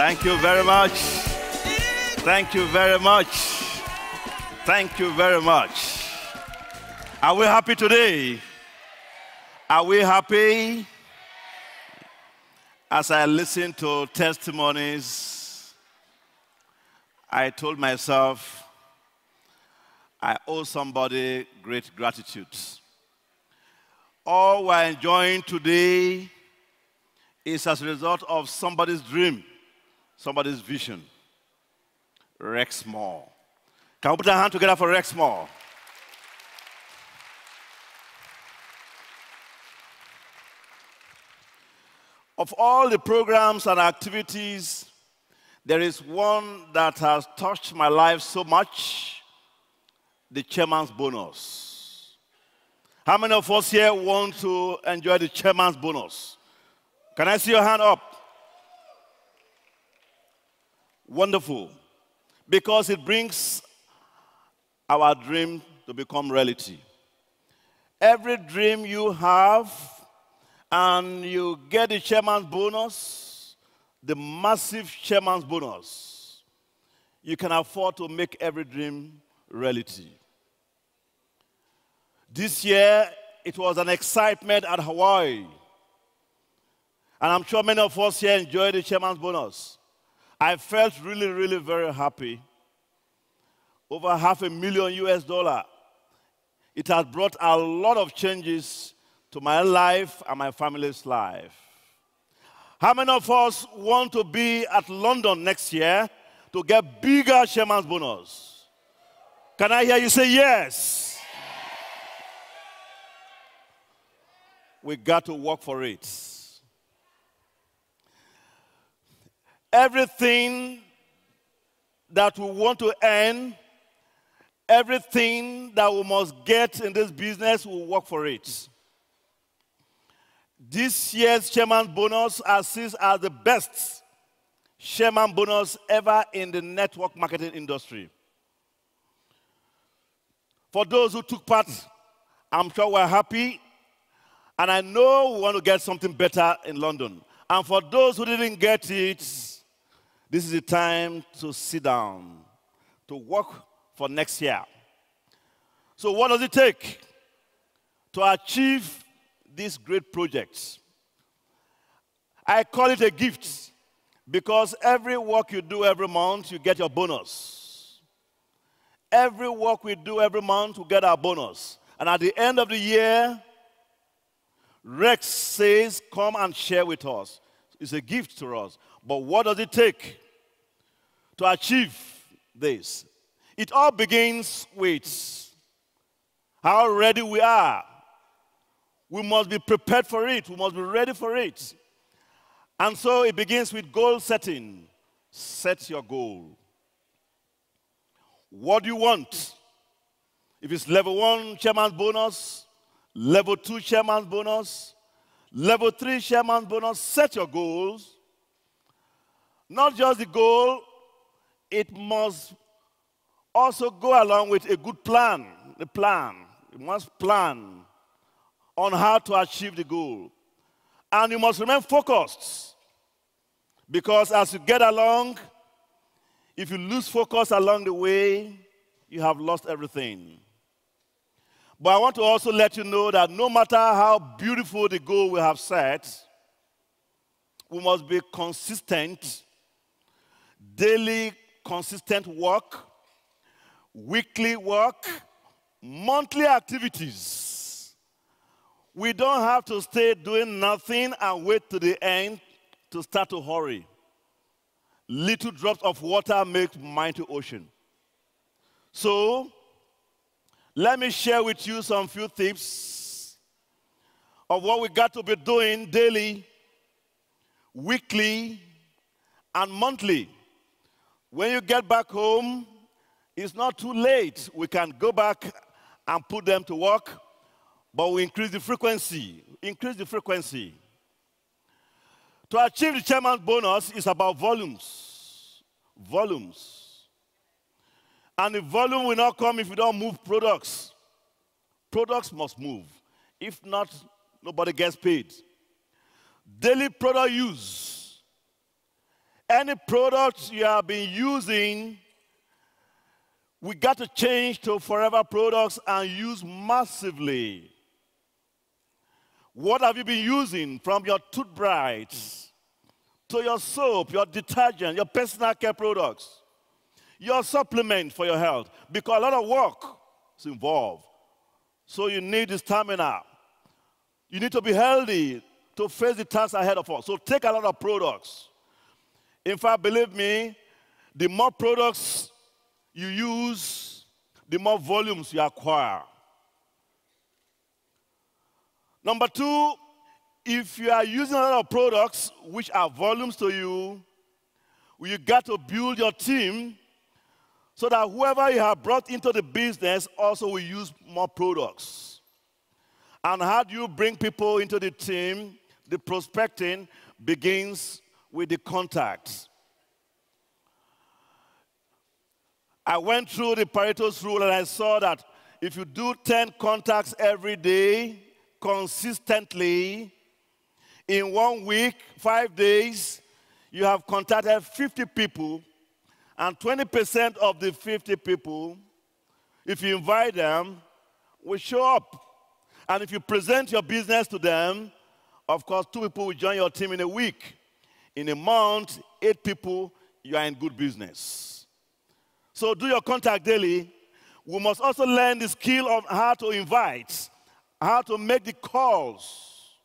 Thank you very much. Thank you very much. Thank you very much. Are we happy today? Are we happy? As I listened to testimonies, I told myself, I owe somebody great gratitude. All we're enjoying today is as a result of somebody's dream, somebody's vision. Rexmore. Can we put our hand together for Rexmore? Of all the programs and activities, there is one that has touched my life so much, the chairman's bonus. How many of us here want to enjoy the chairman's bonus? Can I see your hand up? Wonderful. Because it brings our dream to become reality. Every dream you have, and you get the chairman's bonus, the massive chairman's bonus, you can afford to make every dream reality. This year, it was an excitement at Hawaii. And I'm sure many of us here enjoyed the chairman's bonus. I felt really, really very happy. Over $500,000 US. It has brought a lot of changes to my life and my family's life. How many of us want to be at London next year to get bigger chairman's bonus? Can I hear you say yes? We got to work for it. Everything that we want to earn, everything that we must get in this business, we'll work for it. This year's chairman bonus assists as the best chairman bonus ever in the network marketing industry. For those who took part, I'm sure we're happy, and I know we want to get something better in London. And for those who didn't get it, this is the time to sit down, to work for next year. So what does it take to achieve these great projects? I call it a gift because every work you do every month, you get your bonus. Every work we do every month, we get our bonus. And at the end of the year, Rex says, come and share with us. It's a gift to us. But what does it take to achieve this? It all begins with how ready we are. We must be prepared for it. We must be ready for it. And so it begins with goal setting. Set your goal. What do you want? If it's level 1 chairman's bonus, level 2 chairman's bonus, level 3 chairman's bonus, set your goals. Not just the goal, it must also go along with a good plan. The plan. You must plan on how to achieve the goal. And you must remain focused. Because as you get along, if you lose focus along the way, you have lost everything. But I want to also let you know that no matter how beautiful the goal we have set, we must be consistent, daily consistent work, weekly work, monthly activities. We don't have to stay doing nothing and wait to the end to start to hurry. Little drops of water make mighty ocean. So, let me share with you some few tips of what we got to be doing daily, weekly, and monthly. When you get back home, it's not too late. We can go back and put them to work, but we increase the frequency. Increase the frequency. To achieve the chairman's bonus is about volumes. Volumes. And the volume will not come if you don't move products. Products must move. If not, nobody gets paid. Daily product use. Any product you have been using, we got to change to forever products and use massively. What have you been using, from your toothbrush to your soap, your detergent, your personal care products, your supplement for your health? Because a lot of work is involved. So you need the stamina. You need to be healthy to face the tasks ahead of us. So take a lot of products. In fact, believe me, the more products you use, the more volumes you acquire. Number two, if you are using a lot of products which are volumes to you, you got to build your team so that whoever you have brought into the business also will use more products. And how do you bring people into the team? The prospecting begins with the contacts. I went through the Pareto's rule and I saw that if you do 10 contacts every day, consistently, in 1 week, 5 days, you have contacted 50 people, and 20% of the 50 people, if you invite them, will show up. And if you present your business to them, of course, 2 people will join your team in a week. In a month, 8 people, you are in good business. So do your contact daily. We must also learn the skill of how to invite, how to make the calls.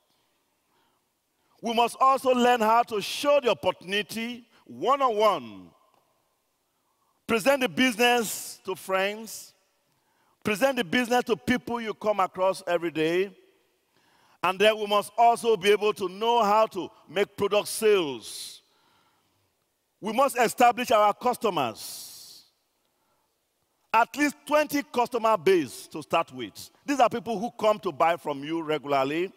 We must also learn how to show the opportunity one-on-one. Present the business to friends. Present the business to people you come across every day. And then we must also be able to know how to make product sales. We must establish our customers. At least 20 customer base to start with. These are people who come to buy from you regularly.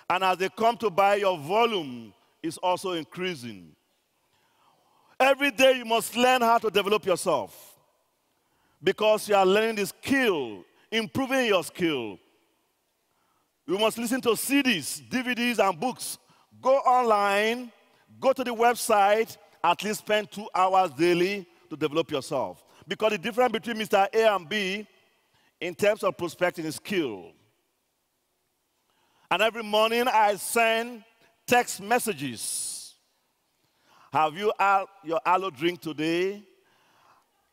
And as they come to buy, your volume is also increasing. Every day you must learn how to develop yourself. Because you are learning the skill, improving your skill. You must listen to CDs, DVDs, and books. Go online, go to the website, at least spend 2 hours daily to develop yourself. Because the difference between Mr. A and B in terms of prospecting is skill. And every morning I send text messages. Have you had your aloe drink today?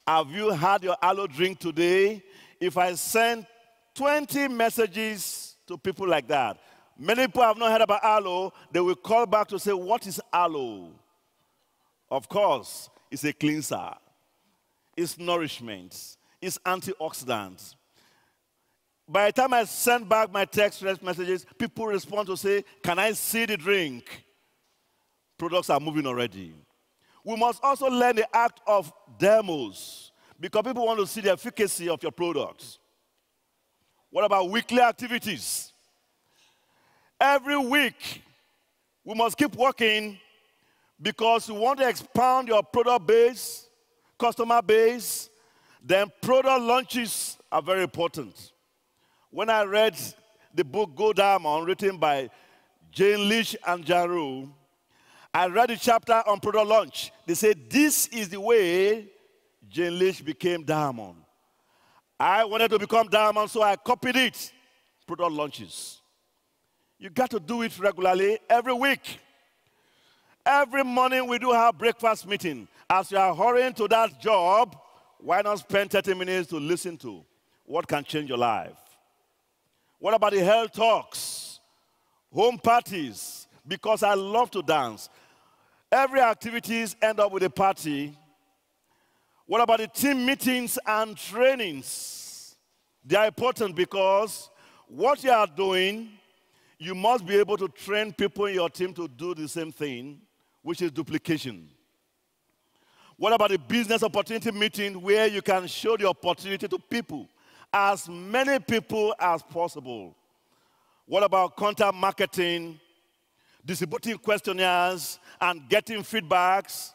Have you had your aloe drink today? If I send 20 messages to people like that, many people have not heard about aloe, they will call back to say, what is aloe? Of course, it's a cleanser. It's nourishment. It's antioxidants. By the time I send back my text messages, people respond to say, can I see the drink? Products are moving already. We must also learn the act of demos because people want to see the efficacy of your products. What about weekly activities? Every week, we must keep working because we want to expand your product base, customer base. Then product launches are very important. When I read the book Go Diamond, written by Jane Leach and Jaru, I read a chapter on product launch. They said, this is the way Jane Leach became Diamond. I wanted to become Diamond, so I copied it. Product launches. You got to do it regularly, every week. Every morning we do have breakfast meeting. As you are hurrying to that job, why not spend 30 minutes to listen to what can change your life? What about the health talks, home parties? Because I love to dance. Every activities end up with a party. What about the team meetings and trainings? They are important because what you are doing, you must be able to train people in your team to do the same thing, which is duplication. What about the business opportunity meeting where you can show the opportunity to people, as many people as possible? What about content marketing, distributing questionnaires, and getting feedbacks?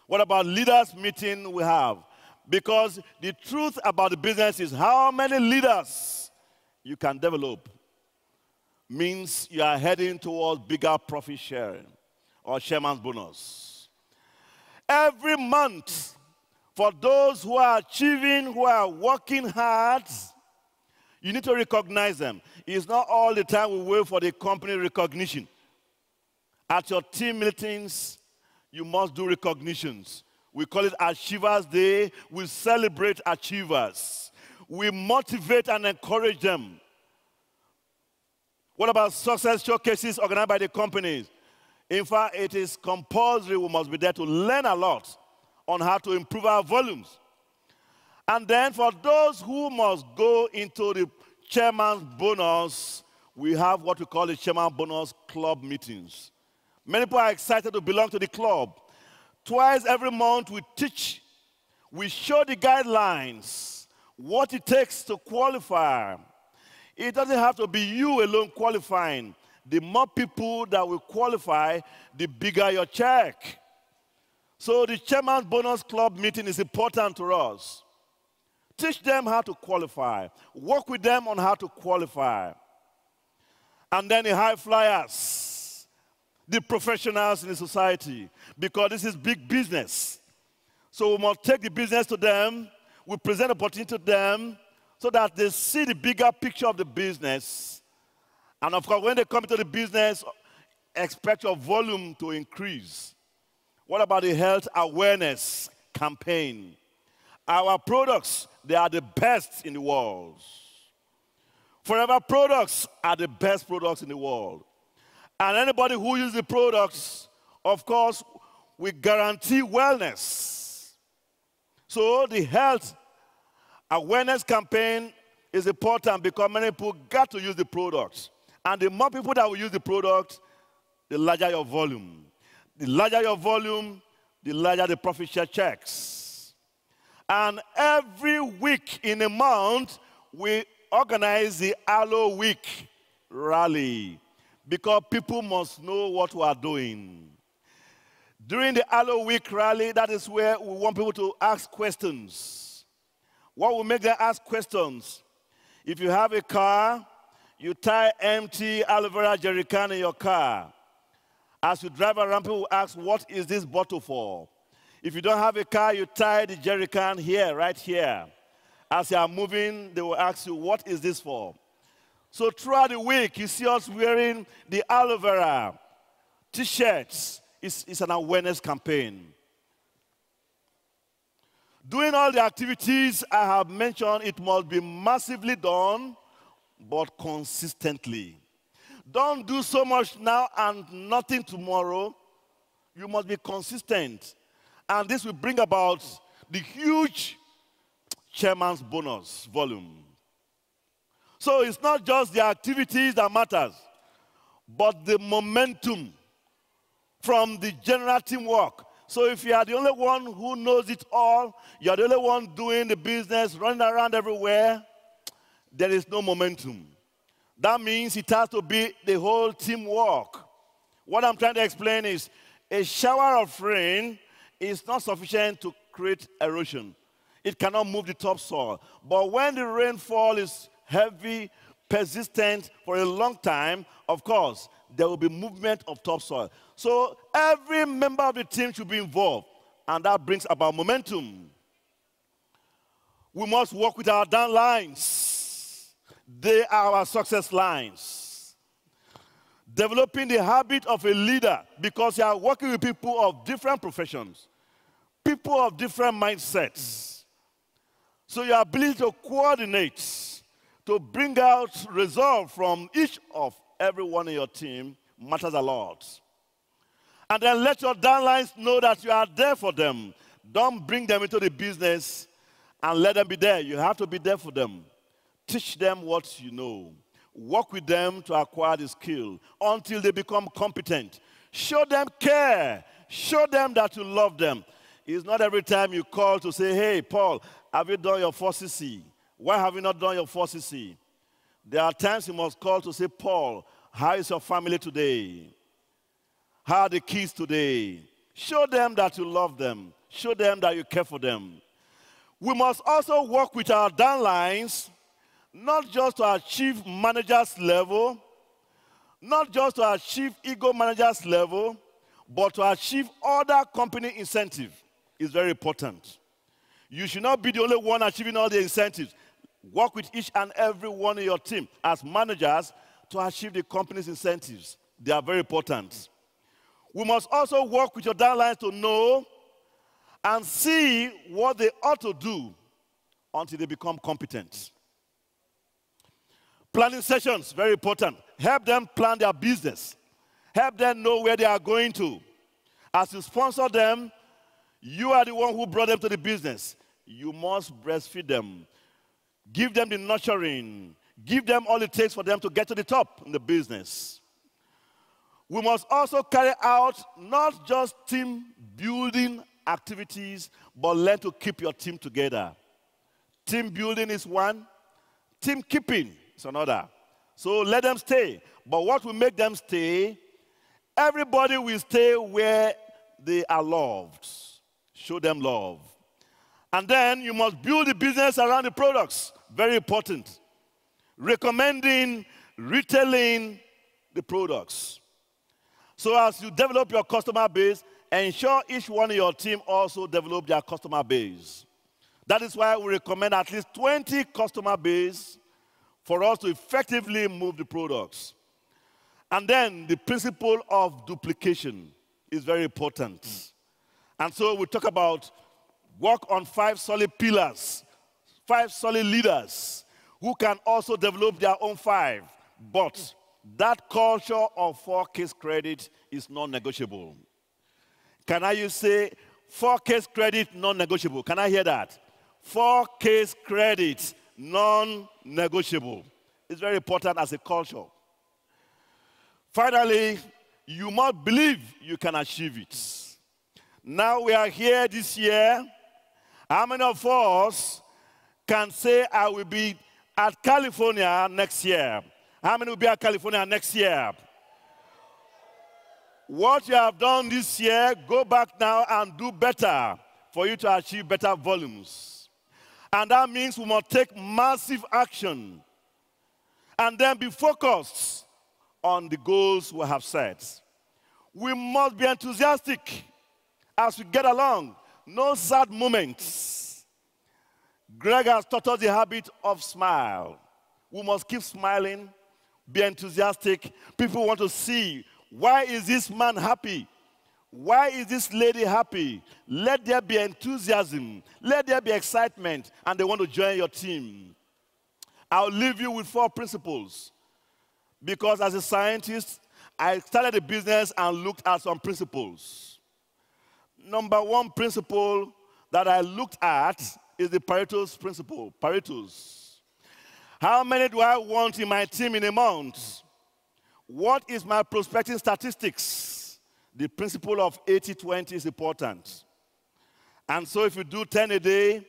What about leaders meeting we have? Because the truth about the business is how many leaders you can develop means you are heading towards bigger profit sharing or chairman's bonus. Every month, for those who are achieving, who are working hard, you need to recognize them. It's not all the time we wait for the company recognition. At your team meetings, you must do recognitions. We call it Achievers Day. We celebrate achievers. We motivate and encourage them. What about success showcases organized by the companies? In fact, it is compulsory. We must be there to learn a lot on how to improve our volumes. And then for those who must go into the chairman's bonus, we have what we call the chairman bonus club meetings. Many people are excited to belong to the club. Twice every month we teach, we show the guidelines, what it takes to qualify. It doesn't have to be you alone qualifying. The more people that will qualify, the bigger your check. So the chairman's bonus club meeting is important to us. Teach them how to qualify. Work with them on how to qualify. And then the high flyers, the professionals in the society, because this is big business. So we must take the business to them. We present opportunity to them so that they see the bigger picture of the business. And of course, when they come into the business, expect your volume to increase. What about the health awareness campaign? Our products, they are the best in the world. Forever products are the best products in the world. And anybody who uses the products, of course, we guarantee wellness. So the health awareness campaign is important because many people got to use the products. And the more people that will use the product, the larger your volume. The larger your volume, the larger the profit share checks. And every week in a month, we organize the Aloe Week rally because people must know what we are doing. During the Aloe Week rally, that is where we want people to ask questions. What will make them ask questions? If you have a car, you tie empty aloe vera jerry can in your car. As you drive around, people will ask, what is this bottle for? If you don't have a car, you tie the jerry can here, right here. As you are moving, they will ask you, what is this for? So throughout the week, you see us wearing the aloe vera T-shirts. It's an awareness campaign. Doing all the activities I have mentioned, it must be massively done, but consistently. Don't do so much now and nothing tomorrow. You must be consistent. And this will bring about the huge chairman's bonus volume. So it's not just the activities that matters, but the momentum from the general teamwork. So if you are the only one who knows it all, you are the only one doing the business, running around everywhere, there is no momentum. That means it has to be the whole teamwork. What I'm trying to explain is a shower of rain is not sufficient to create erosion. It cannot move the topsoil. But when the rainfall is heavy, persistent for a long time, of course, there will be movement of topsoil. So every member of the team should be involved, and that brings about momentum. We must work with our downlines. They are our success lines. Developing the habit of a leader, because you are working with people of different professions, people of different mindsets. So your ability to coordinate, to bring out results from each of everyone in your team matters a lot. And then let your downlines know that you are there for them. Don't bring them into the business and let them be there. You have to be there for them. Teach them what you know. Work with them to acquire the skill until they become competent. Show them care. Show them that you love them. It's not every time you call to say, hey, Paul, have you done your 4CC? Why have you not done your 4CC? There are times you must call to say, Paul, how is your family today? How are the kids today? Show them that you love them. Show them that you care for them. We must also work with our downlines, not just to achieve manager's level, not just to achieve ego manager's level, but to achieve other company incentive is very important. You should not be the only one achieving all the incentives. Work with each and every one in your team as managers to achieve the company's incentives. They are very important. We must also work with your downlines to know and see what they ought to do until they become competent. Planning sessions, very important. Help them plan their business. Help them know where they are going to. As you sponsor them, you are the one who brought them to the business. You must breastfeed them. Give them the nurturing. Give them all it takes for them to get to the top in the business. We must also carry out not just team building activities, but learn to keep your team together. Team building is one. Team keeping is another. So let them stay. But what will make them stay? Everybody will stay where they are loved. Show them love. And then you must build the business around the products. Very important. Recommending, retailing the products. So as you develop your customer base, ensure each one of your team also develop their customer base. That is why we recommend at least 20 customer base for us to effectively move the products. And then the principle of duplication is very important. And so we talk about work on 5 solid pillars, 5 solid leaders who can also develop their own 5. But that culture of 4 case credit is non-negotiable. Can I say 4 case credit non-negotiable? Can I hear that? 4 case credit non-negotiable. It's very important as a culture. Finally, you must believe you can achieve it. Now we are here this year. How many of us can say I will be at California next year? How many will be at California next year? What you have done this year, go back now and do better for you to achieve better volumes. And that means we must take massive action and then be focused on the goals we have set. We must be enthusiastic as we get along. No sad moments. Greg has taught us the habit of smile. We must keep smiling, be enthusiastic. People want to see, why is this man happy? Why is this lady happy? Let there be enthusiasm. Let there be excitement, and they want to join your team. I'll leave you with 4 principles. Because as a scientist, I started a business and looked at some principles. Number 1 principle that I looked at is the Pareto's principle. Pareto's. How many do I want in my team in a month? What is my prospecting statistics? The principle of 80-20 is important. And so if you do 10 a day,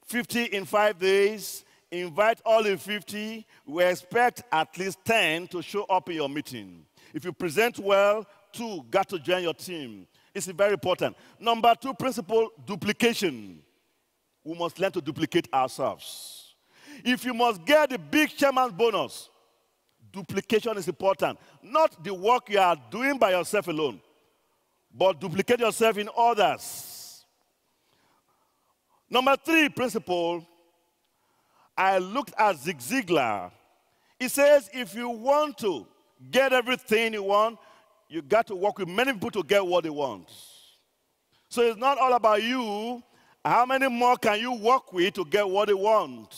50 in 5 days, invite all the 50, we expect at least 10 to show up in your meeting. If you present well, 2 got to join your team. It's very important. Number 2 principle, duplication. We must learn to duplicate ourselves. If you must get the big chairman's bonus, duplication is important. Not the work you are doing by yourself alone, but duplicate yourself in others. Number 3 principle, I looked at Zig Ziglar. He says if you want to get everything you want, you got to work with many people to get what they want. So it's not all about you. How many more can you work with to get what they want?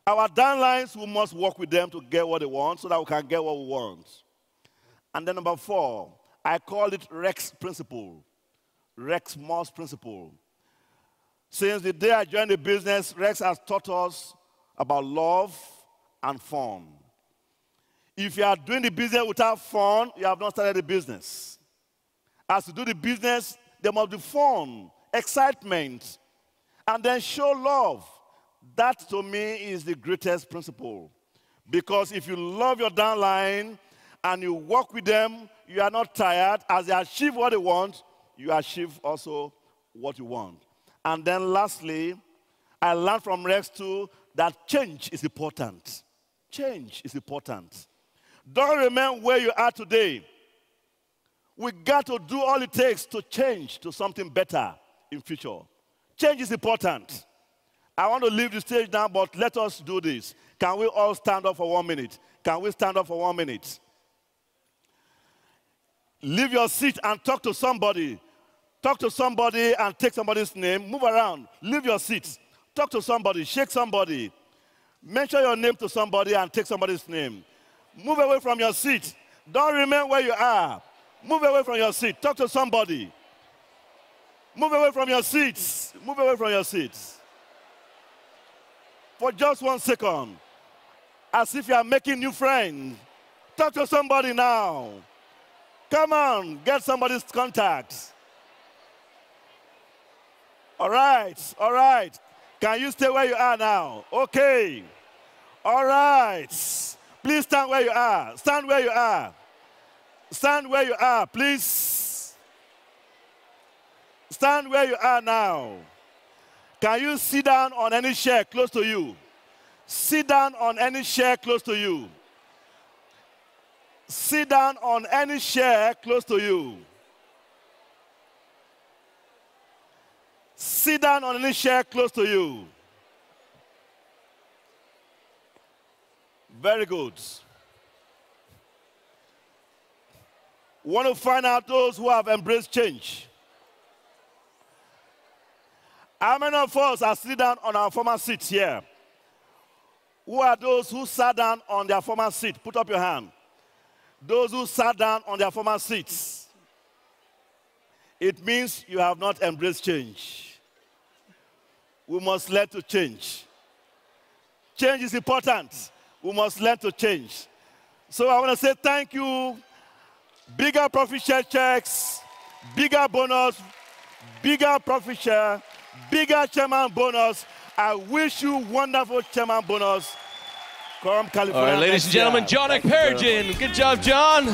Our downlines, we must work with them to get what they want so that we can get what we want. And then number 4, I call it Rex principle. Rex Moss principle. Since the day I joined the business, Rex has taught us about love and fun. If you are doing the business without fun, you have not started the business. As you do the business, there must be fun, excitement, and then show love. That, to me, is the greatest principle. Because if you love your downline and you work with them, you are not tired. As they achieve what they want, you achieve also what you want. And then lastly, I learned from Rex too that change is important. Change is important. Don't remain where you are today. We got to do all it takes to change to something better in future. Change is important. I want to leave the stage now, but let us do this. Can we all stand up for 1 minute? Can we stand up for 1 minute? Leave your seat and talk to somebody. Talk to somebody and take somebody's name. Move around. Leave your seat. Talk to somebody. Shake somebody. Mention your name to somebody and take somebody's name. Move away from your seat. Don't remain where you are. Move away from your seat. Talk to somebody. Move away from your seats. Move away from your seats. For just 1 second. As if you are making new friends. Talk to somebody now. Come on, get somebody's contact. All right, all right. Can you stay where you are now? Okay. All right. Please stand where you are. Stand where you are. Stand where you are, please. Stand where you are now. Can you sit down on any chair close to you? Sit down on any chair close to you. Sit down on any chair close to you. Sit down on any chair close to you. Very good. We want to find out those who have embraced change. How many of us are sitting down on our former seats here? Who are those who sat down on their former seat? Put up your hand. Those who sat down on their former seats. It means you have not embraced change. We must learn to change. Change is important. We must learn to change. So I want to say thank you. Bigger profit share checks, bigger bonus, bigger profit share, bigger chairman bonus. I wish you wonderful chairman bonus. Come, California. All right, ladies and gentlemen, John Ekperigin. Good job, John.